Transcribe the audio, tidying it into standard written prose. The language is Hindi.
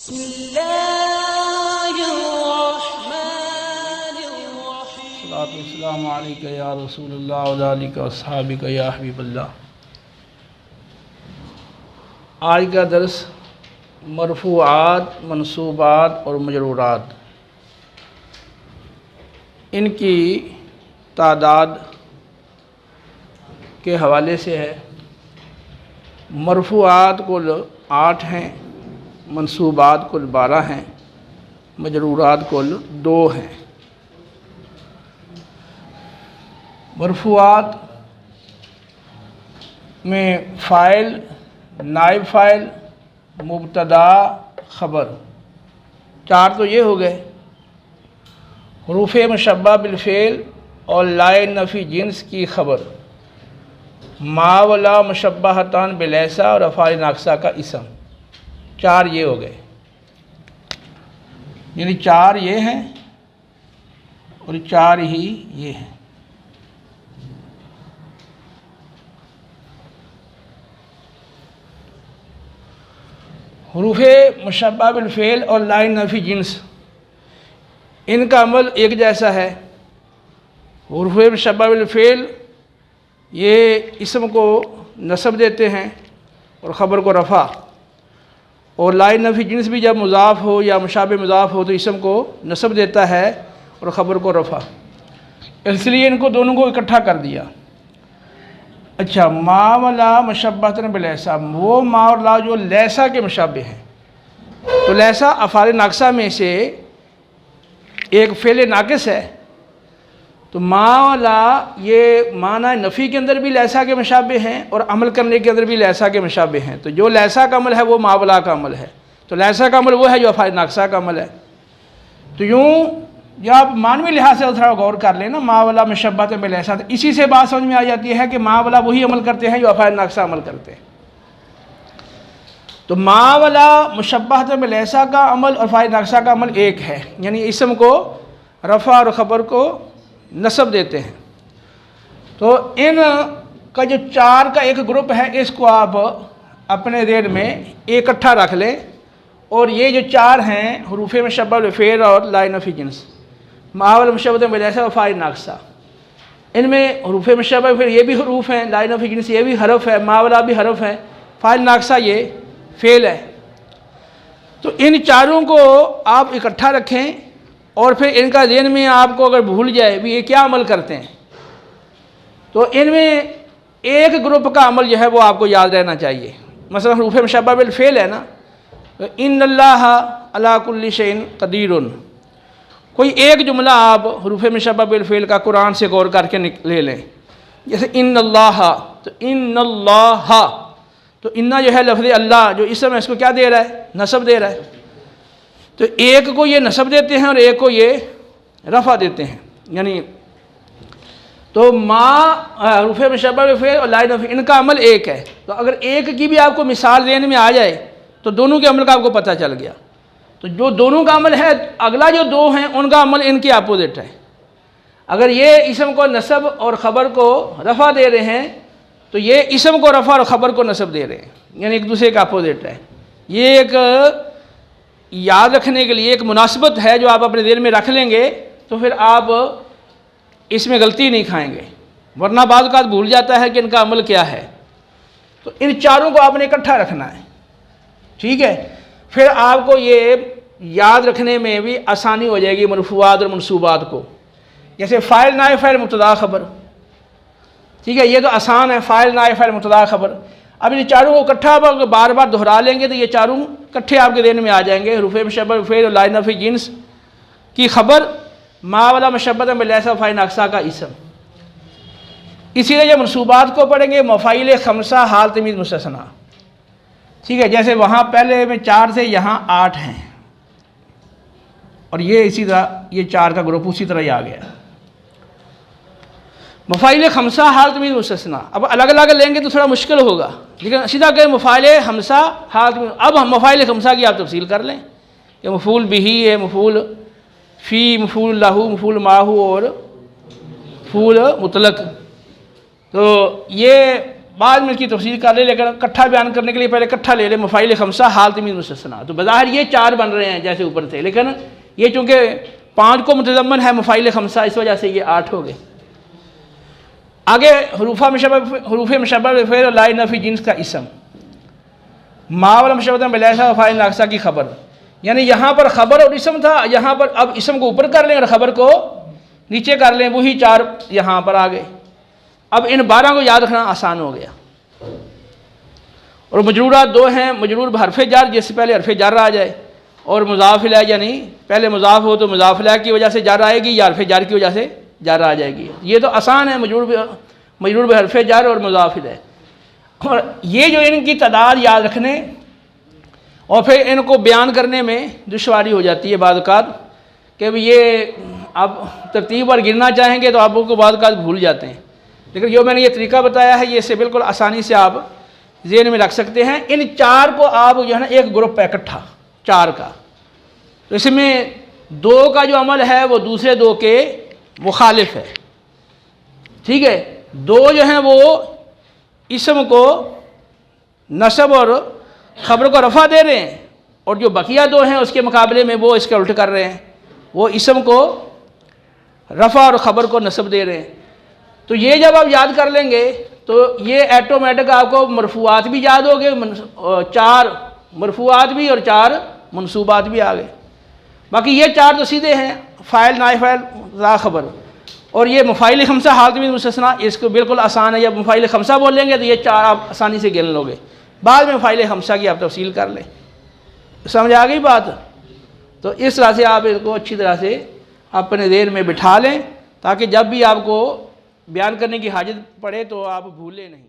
अस्सलामु अलैका या रसूलल्लाह व आलिका व अस्हाबिका या हबीबल्लाह। आज का दर्स मरफूआत, मनसूबात और मजरूरात, इनकी तादाद के हवाले से है। मरफूआत कुल 8 हैं, मनसूबात कुल 12 हैं, मजरूरात कुल 2 हैं। मरफूआत में फ़ाइल, नाइब फ़ाइल, मुब्तदा, ख़बर, 4 तो ये हो गए। हुरूफ़े मुशब्बा बिल और लाए नफ़ी जिन्स की ख़बर, मा वला मुशब्बहतान बिलैसा और अफ़ाल नाक़सा का इसम, 4 ये हो गए। यानी 4 ये हैं और 4 ही ये हैं। हुरूफ़े मुशब्बा बिल फ़ेल और लाइन नफ़ी जिन्स, इनका अमल एक जैसा है। हुरूफ़े मुशब्बा बिल फ़ेल ये इसम को नस्ब देते हैं और ख़बर को रफ़ा, और लाइन नफ़ी जिन्स भी जब मुज़ाफ़ हो या मुशाबे मुज़ाफ़ हो तो इसम को नस्ब देता है और ख़बर को रफ़ा, इसलिए इनको दोनों को इकट्ठा कर दिया। अच्छा, मा वला मुशब्बहतन बिलैसा, वो मा और ला जो लैसा के मुशाबे हैं। तो लैसा अफ़ाल नाक़सा में से एक फ़ेल नाक़िस है, तो मा वला ये माना नफ़ी के अंदर भी लैसा के मुशाबे हैं और अमल करने के अंदर भी लैसा के मुशाबे हैं। तो जो लैसा का अमल है वो मा वला का अमल है। तो लैसा का अमल वो है जो अफ़ाल नाक़सा का अमल है। तो यूँ जब आप मानवी लिहाज से थोड़ा गौर कर लें ना, मा वला मुशब्बहतन बिलैसा, तो इसी से बात समझ में आ जाती है कि मा वला वही अमल करते हैं जो अफ़ाल नाक़सा अमल करते हैं। तो मा वला मुशब्बहतन बिलैसा का अमल और अफ़ाल नाक़सा का अमल एक है, यानी इसम को रफ़ा और ख़बर को नस्ब देते हैं। तो इन का जो 4 का एक ग्रुप है, इसको आप अपने ज़हन में इकट्ठा रख लें। और ये जो 4 हैं, हुरूफ़े मुशब्बा बिल फ़ेल और लाइन नफ़ी जिन्स, मा वला मुशब्बहतन बिलैसा और अफ़ाल नाक़सा, इनमें हुरूफ़े मुशब्बा बिल फ़ेल ये भी हरूफ हैं, लाइन नफ़ी जिन्स ये भी हरफ है, मा वला भी हरफ है, अफ़ाल नाक़सा ये फ़ेल है। तो इन 4 को आप इकट्ठा रखें और फिर इनका ज़हन में आपको अगर भूल जाए भी ये क्या अमल करते हैं, तो इनमें एक ग्रुप का अमल जो है वो आपको याद रहना चाहिए। मसलन हुरूफ़े मुशब्बा बिल फ़ेल है ना, तो इन्नल्लाह अला कुल्ली शैइन क़दीरुन, कोई एक जुमला आप हुरूफ़े मुशब्बा बिल फ़ेल का कुरान से गौर करके ले लें। जैसे इन्नल्लाह, तो इन्नल्लाह, तो इन्ना जो है लफ्ज़ अल्लाह जो इसम है इसको क्या दे रहा है, नस्ब दे रहा है। तो एक को ये नस्ब देते हैं और एक को ये रफ़ा देते हैं। यानी तो मा हुरूफ़े मुशब्बा बिल फ़ेल और लाइन नफ़ी, इनका अमल एक है। तो अगर एक की भी आपको मिसाल देने में आ जाए तो दोनों के अमल का आपको पता चल गया। तो जो दोनों का अमल है, अगला जो 2 हैं उनका अमल इनके अपोजिट है। अगर ये इसम को नस्ब और ख़बर को रफ़ा दे रहे हैं तो ये इसम को रफ़ा और ख़बर को नस्ब दे रहे हैं, यानी एक दूसरे का अपोजिट है। ये एक याद रखने के लिए एक मुनासिबत है जो आप अपने दिल में रख लेंगे तो फिर आप इसमें गलती नहीं खाएंगे, वरना बाद का भूल जाता है कि इनका अमल क्या है। तो इन 4 को आपने इकट्ठा रखना है, ठीक है। फिर आपको ये याद रखने में भी आसानी हो जाएगी मरफूआत और मनसूबात को। जैसे फ़ाइल, नाइब फ़ाइल, मुब्तदा, ख़बर, ठीक है, ये तो आसान है, फ़ाइल, नाइब फ़ाइल, मुब्तदा, ख़बर। अब इन 4 को इकट्ठा बार बार दोहरा लेंगे तो ये 4 इकट्ठे आपके ज़हन में आ जाएंगे। हुरूफ़े मुशब्बा बिल फ़ेल और लाइन नफ़ी जिन्स की ख़बर, मा वला मुशब्बहतन बिलैसा अफ़ाल नाक़सा का इसम। इसीलिए जब मनसूबात को पढ़ेंगे, मफ़ाइल ख़म्सा, हाल तमीज़ मुस्तस्ना, ठीक है। जैसे वहाँ पहले में 4 थे, यहाँ 8 हैं, और ये इसी तरह ये 4 का ग्रुप उसी तरह ही आ गया। मफ़ाइल ख़म्सा, हाल तमीज़ मुस्तस्ना, अब अलग अलग लेंगे तो थोड़ा मुश्किल होगा, लेकिन सीधा कहें मफ़ाइल ख़म्सा, हाल तमीज़। अब हम मफ़ाइल ख़म्सा की आप तफसील कर लें कि मफ़ूल बिही है, मफ़ूल फ़ी, मफ़ूल लहू, मफ़ूल माहू और मफ़ूल मुतलक। तो ये बाद में इसकी तफसील कर ले, लेकिन इकट्ठा बयान करने के लिए पहले इकट्ठा ले ले मफ़ाइल खमसा हालत में मुस्तस्ना। तो बज़ाहिर ये 4 बन रहे हैं जैसे ऊपर थे, लेकिन ये चूँकि 5 को मुतज़म्मन है मफ़ाइल खमसा, इस वजह से ये 8 हो गए। आगे हरूफ़ मुशब्बह फिर ला नफ़ी जिन्स का इसम मावल मुशब्बह बिलैसा फ़ाइल नाक़सा की खबर, यानी यहाँ पर ख़बर और इसम था, यहाँ पर अब इसम को ऊपर कर लें और ख़बर को नीचे कर लें, वही 4 यहाँ पर आ गए। अब इन 12 को याद रखना आसान हो गया। और मजरूरात 2 हैं, मजरूर बहरफ़े जार जिससे पहले हरफ़े जार आ जाए, और मुज़ाफ़ इलैह यानी पहले मुज़ाफ़ हो तो मुज़ाफ़ इलैह की वजह से जार आएगी या हरफ़े जार की वजह से जार आ जाएगी। ये तो आसान है, मजरूर बहरफ़े जार और मुज़ाफ़ इलैह। और ये जो इनकी तादाद याद रखने और फिर इनको बयान करने में दुश्वारी हो जाती है बाद औक़ात कि भाई ये आप तरतीब और गिनना चाहेंगे तो आपको बाद औक़ात भूल जाते हैं। लेकिन जो मैंने ये तरीका बताया है, ये इसे बिल्कुल आसानी से आप ज़हन में रख सकते हैं। इन 4 को आप जो है ना एक ग्रुप है इकट्ठा 4 का, तो इसमें 2 का जो अमल है वो दूसरे 2 के मुखालिफ है, ठीक है। 2 जो हैं वो इसम को नसब और ख़बर को रफ़ा दे रहे हैं, और जो बकिया 2 हैं उसके मुकाबले में वो इसके उल्ट कर रहे हैं, वो इसम को रफ़ा और ख़बर को नसब दे रहे हैं। तो ये जब आप याद कर लेंगे तो ये ऐटोमेटिक आपको मरफूआत भी याद हो गए, 4 मरफूआत भी और 4 मनसूबात भी आ गए। बाकी ये 4 तो सीधे हैं, फ़ाइल नाए फ़ाइल ज़ा ख़बर, और ये मफ़ाइल खमसा हालत में मुस्तस्ना, इसको बिल्कुल आसान है। जब मफ़ाइल खमसा बोलेंगे तो ये 4 आप आसानी से गिन लोगे, बाद में फ़ाइल खमसा की आप तफसील कर लें। समझ आ गई बात? तो इस तरह से आप इसको अच्छी तरह से अपने ज़हन में बिठा लें, ताकि जब भी आपको बयान करने की हाजत पड़े तो आप भूलें नहीं।